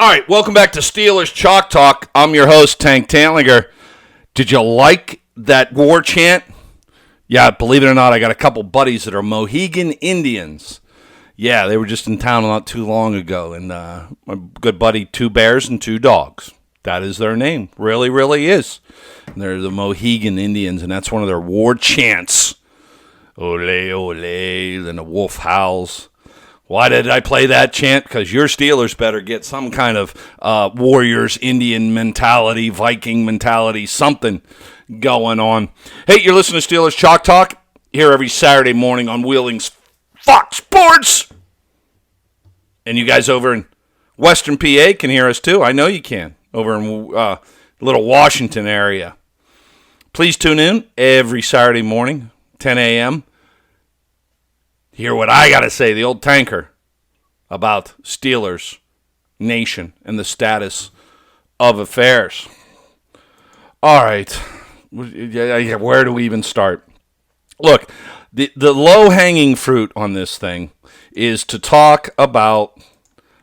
All right, welcome back to Stil'rs Chalk Talk. I'm your host, TANTLINGER. Did you like that war chant? Yeah, believe it or not, I got a couple buddies that are Mohegan Indians. Yeah, they were just in town not too long ago, and my good buddy, 2 bears and 2 dogs. That is their name. Really, really is. And they're the Mohegan Indians, and that's one of their war chants. Ole, ole, then the wolf howls. Why did I play that chant? Because your Stil'rs better get some kind of Warriors, Indian mentality, Viking mentality, something going on. Hey, you're listening to Stil'rs Chalk Talk here every Saturday morning on Wheeling's Fox Sports. And you guys over in Western PA can hear us too. I know you can. Over in little Washington area. Please tune in every Saturday morning, 10 a.m., hear what I got to say, the old tanker, about Stil'rs Nation and the status of affairs. All right. Where do we even start? Look, the low-hanging fruit on this thing is to talk about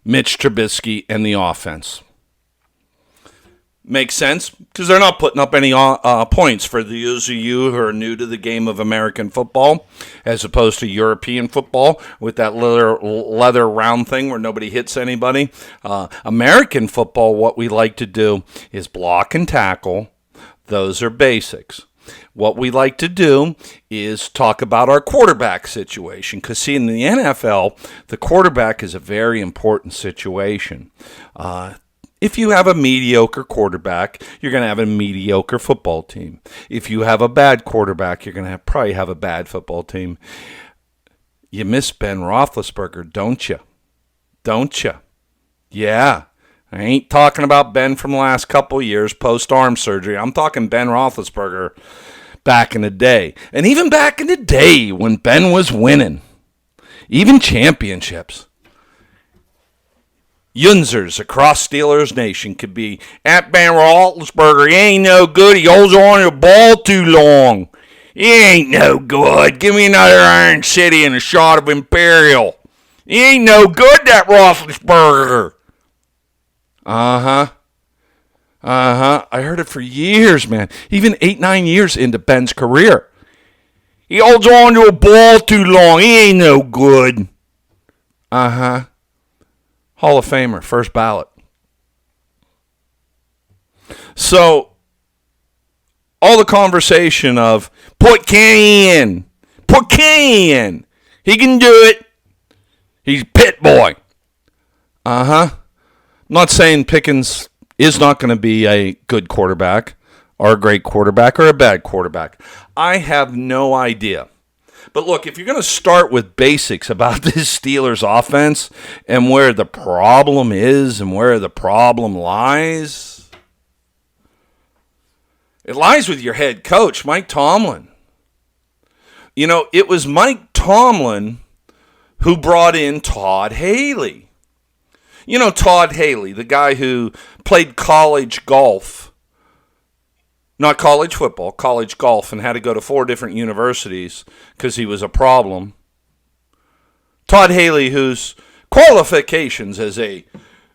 Mitch Trubisky and the offense. Makes sense, because they're not putting up any points for those of you who are new to the game of American football, as opposed to European football with that leather round thing where nobody hits anybody. American football, what we like to do is block and tackle. Those are basics. What we like to do is talk about our quarterback situation, because see, in the NFL, the quarterback is a very important situation. If you have a mediocre quarterback, you're going to have a mediocre football team. If you have a bad quarterback, you're going to probably have a bad football team. You miss Ben Roethlisberger, don't you? Don't you? Yeah. I ain't talking about Ben from the last couple years post-arm surgery. I'm talking Ben Roethlisberger back in the day. And even back in the day when Ben was winning. Even championships. Yunzers across Stil'rs Nation could be, at Ben Roethlisberger, he ain't no good. He holds on to the ball too long. He ain't no good. Give me another Iron City and a shot of Imperial. He ain't no good, that Roethlisberger. I heard it for years, man. Even 8-9 years into Ben's career. He holds on to a ball too long. He ain't no good. Hall of Famer, first ballot. So, all the conversation of, put Kenny in. Put Kenny in. He can do it. He's PITT boy. I'm not saying Pickens is not going to be a good quarterback, or a great quarterback, or a bad quarterback. I have no idea. But look, if you're going to start with basics about this Stil'rs offense and where the problem is and where the problem lies, it lies with your head coach, Mike Tomlin. You know, it was Mike Tomlin who brought in Todd Haley. You know Todd Haley, the guy who played college golf. Not college football, college golf, and had to go to 4 different universities because he was a problem. Todd Haley, whose qualifications as a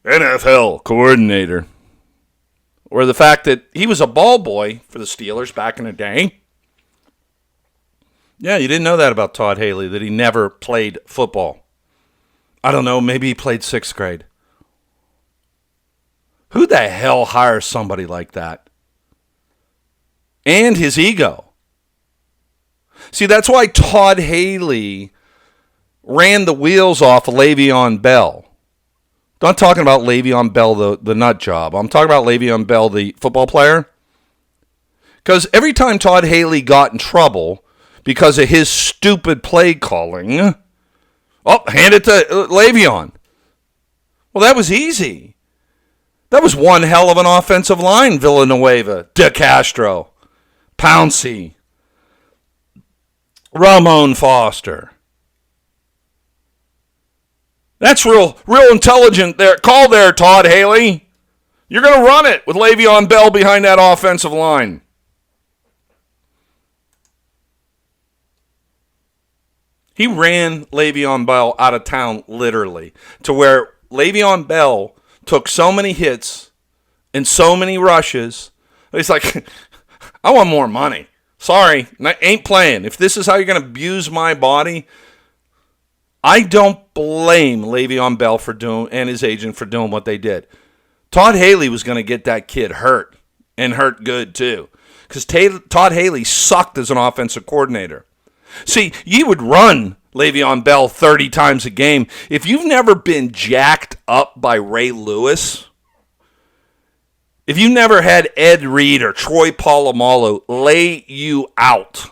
NFL coordinator, or the fact that he was a ball boy for the Stil'rs back in the day. Yeah, you didn't know that about Todd Haley, that he never played football. I don't know, maybe he played 6th grade. Who the hell hires somebody like that? And his ego. See, that's why Todd Haley ran the wheels off of Le'Veon Bell. I'm not talking about Le'Veon Bell, the nut job. I'm talking about Le'Veon Bell, the football player. Because every time Todd Haley got in trouble because of his stupid play calling, hand it to Le'Veon. Well, that was easy. That was one hell of an offensive line, Villanueva, DeCastro, Pouncey, Ramon Foster. That's real intelligent there. Call there, Todd Haley. You're going to run it with Le'Veon Bell behind that offensive line. He ran Le'Veon Bell out of town, literally, to where Le'Veon Bell took so many hits and so many rushes. He's like, I want more money. Sorry, ain't playing. If this is how you're going to abuse my body, I don't blame Le'Veon Bell for doing and his agent for doing what they did. Todd Haley was going to get that kid hurt, and hurt good too, because Todd Haley sucked as an offensive coordinator. See, you would run Le'Veon Bell 30 times a game. If you've never been jacked up by Ray Lewis, if you never had Ed Reed or Troy Polamalu lay you out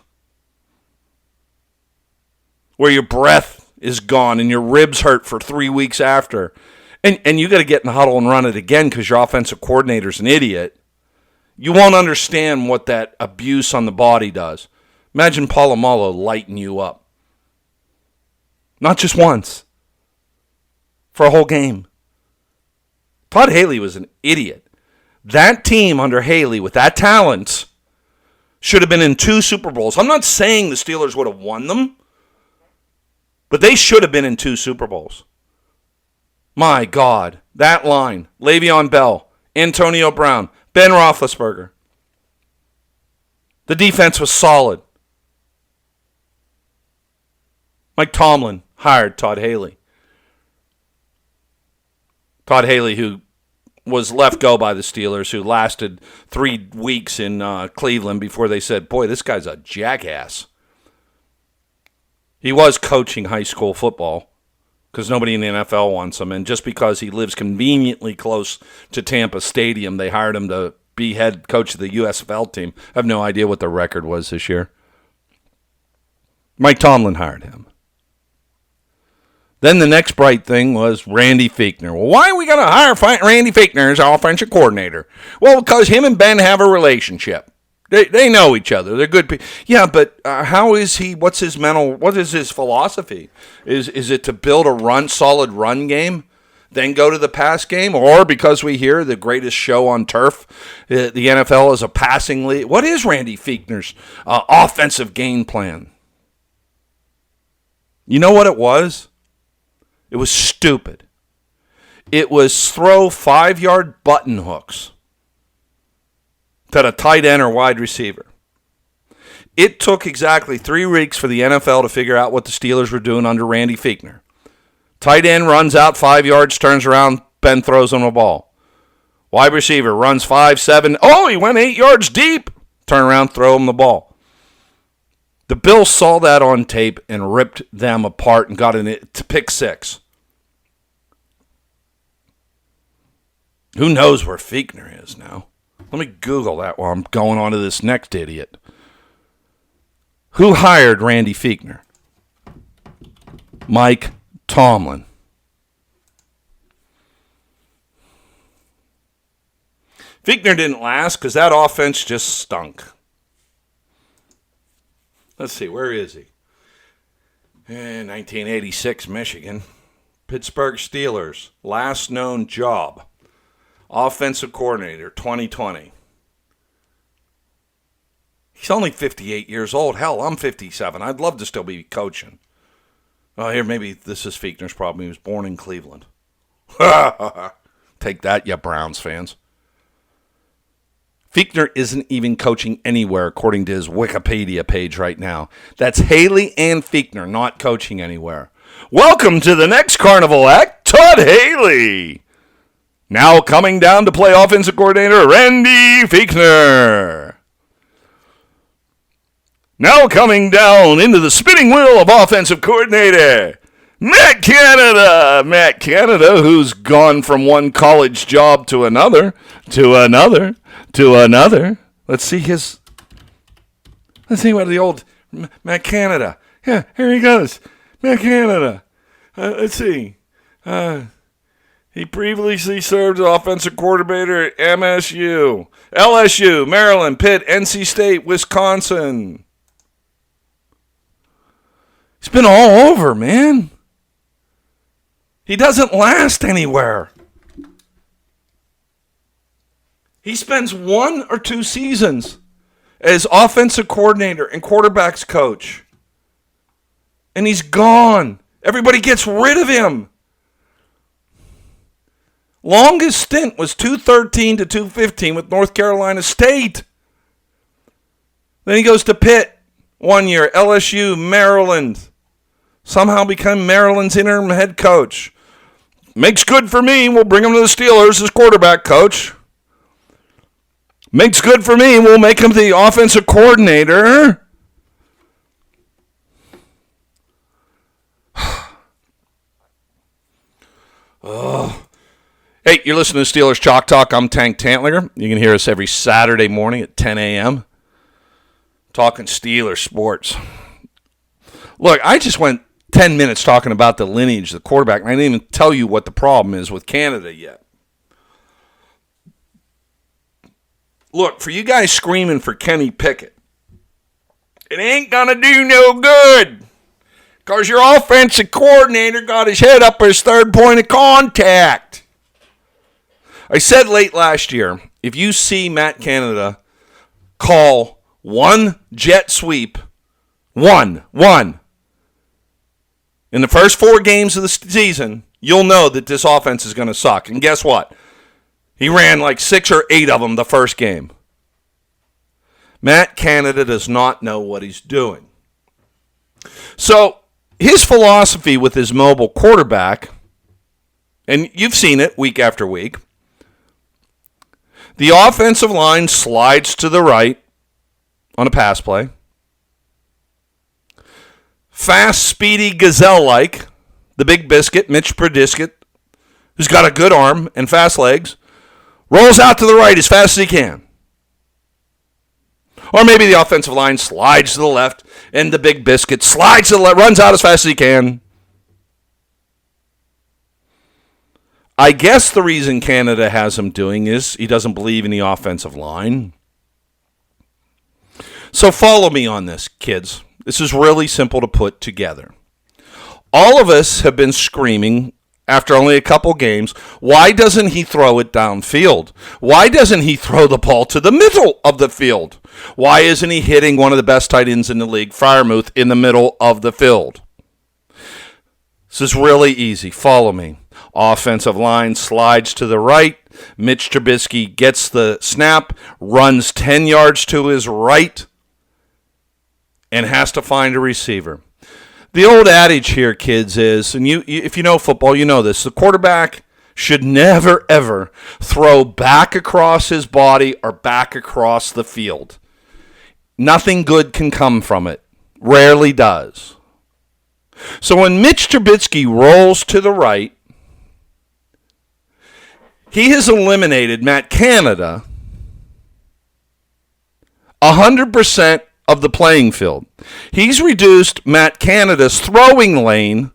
where your breath is gone and your ribs hurt for 3 weeks after, and you got to get in the huddle and run it again because your offensive coordinator's an idiot, you won't understand what that abuse on the body does. Imagine Polamalu lighting you up. Not just once. For a whole game. Todd Haley was an idiot. That team under Haley with that talent should have been in 2 Super Bowls. I'm not saying the Steelers would have won them, but they should have been in 2 Super Bowls. My God. That line. Le'Veon Bell, Antonio Brown, Ben Roethlisberger. The defense was solid. Mike Tomlin hired Todd Haley. Todd Haley, who was left go by the Steelers, who lasted 3 weeks in Cleveland before they said, boy, this guy's a jackass. He was coaching high school football because nobody in the NFL wants him. And just because he lives conveniently close to Tampa Stadium, they hired him to be head coach of the USFL team. I have no idea what the record was this year. Mike Tomlin hired him. Then the next bright thing was Randy Fichtner. Well, why are we going to hire Randy Fichtner as offensive coordinator? Well, because him and Ben have a relationship. They know each other. They're good people. Yeah, but how is he? What is his philosophy? Is it to build a solid run game, then go to the pass game? Or because we hear the greatest show on turf, the NFL is a passing league? What is Randy Fichtner's offensive game plan? You know what it was? It was stupid. It was throw 5-yard button hooks to a tight end or wide receiver. It took exactly 3 weeks for the NFL to figure out what the Steelers were doing under Randy Fichtner. Tight end runs out 5 yards, turns around, Ben throws him a ball. Wide receiver runs 5, 7. Oh, he went 8 yards deep. Turn around, throw him the ball. The Bills saw that on tape and ripped them apart and got in to pick 6. Who knows where Fichtner is now? Let me Google that while I'm going on to this next idiot. Who hired Randy Fichtner? Mike Tomlin. Fichtner didn't last because that offense just stunk. Let's see, where is he? 1986, Michigan. Pittsburgh Steelers, last known job. Offensive coordinator, 2020. He's only 58 years old. Hell, I'm 57. I'd love to still be coaching. Oh, here, maybe this is Fichtner's problem. He was born in Cleveland. Take that, you Browns fans. Fichtner isn't even coaching anywhere, according to his Wikipedia page right now. That's Haley and Fichtner not coaching anywhere. Welcome to the next carnival act, Todd Haley. Now coming down to play offensive coordinator, Randy Fichtner. Now coming down into the spinning wheel of offensive coordinator, Matt Canada. Matt Canada, who's gone from one college job to another. Let's see what the old Matt Canada. Yeah, here he goes. Matt Canada. Let's see. He previously served as offensive coordinator at MSU, LSU, Maryland, Pitt, NC State, Wisconsin. He's been all over, man. He doesn't last anywhere. He spends 1 or 2 seasons as offensive coordinator and quarterbacks coach. And he's gone. Everybody gets rid of him. Longest stint was 213 to 215 with North Carolina State. Then he goes to Pitt 1 year, LSU, Maryland. Somehow become Maryland's interim head coach. Makes good for me. We'll bring him to the Steelers as quarterback coach. Makes good for me. We'll make him the offensive coordinator. Oh. Hey, you're listening to Steelers Chalk Talk. I'm Tank Tantlinger. You can hear us every Saturday morning at 10 a.m. talking Steelers sports. Look, I just went 10 minutes talking about the lineage, the quarterback, and I didn't even tell you what the problem is with Canada yet. Look, for you guys screaming for Kenny Pickett, it ain't going to do no good because your offensive coordinator got his head up his third point of contact. I said late last year, if you see Matt Canada call one jet sweep, one, in the first 4 games of the season, you'll know that this offense is going to suck. And guess what? He ran like 6 or 8 of them the first game. Matt Canada does not know what he's doing. So his philosophy with his mobile quarterback, and you've seen it week after week, the offensive line slides to the right on a pass play. Fast, speedy, gazelle-like, the big biscuit, Mitch Trubisky, who's got a good arm and fast legs, rolls out to the right as fast as he can. Or maybe the offensive line slides to the left, and the big biscuit slides to the left, runs out as fast as he can. I guess the reason Canada has him doing is he doesn't believe in the offensive line. So follow me on this, kids. This is really simple to put together. All of us have been screaming after only a couple games, why doesn't he throw it downfield? Why doesn't he throw the ball to the middle of the field? Why isn't he hitting one of the best tight ends in the league, Freiermuth, in the middle of the field? This is really easy. Follow me. Offensive line slides to the right. Mitch Trubisky gets the snap, runs 10 yards to his right, and has to find a receiver. The old adage here, kids, is, and you if you know football, you know this, the quarterback should never, ever throw back across his body or back across the field. Nothing good can come from it. Rarely does. So when Mitch Trubisky rolls to the right, he has eliminated Matt Canada 100% of the playing field. He's reduced Matt Canada's throwing lane,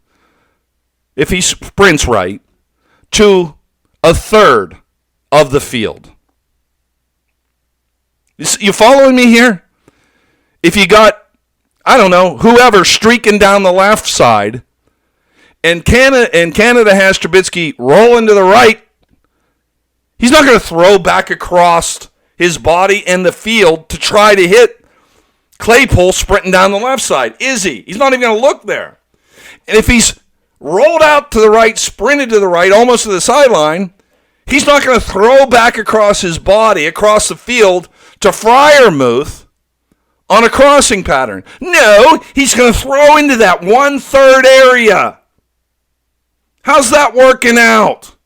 if he sprints right, to a third of the field. You following me here? If you got, I don't know, whoever streaking down the left side, and Canada has Trubisky rolling to the right, he's not going to throw back across his body and the field to try to hit Claypool sprinting down the left side, is he? He's not even going to look there. And if he's rolled out to the right, sprinted to the right, almost to the sideline, he's not going to throw back across his body, across the field, to Freiermuth on a crossing pattern. No, he's going to throw into that 1/3 area. How's that working out?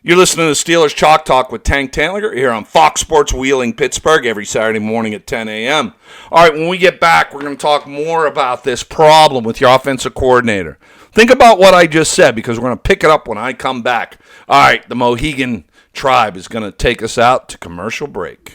You're listening to Steelers Chalk Talk with Tank Tantlinger here on Fox Sports Wheeling, Pittsburgh, every Saturday morning at 10 a.m. All right, when we get back, we're going to talk more about this problem with your offensive coordinator. Think about what I just said, because we're going to pick it up when I come back. All right, the Mohegan tribe is going to take us out to commercial break.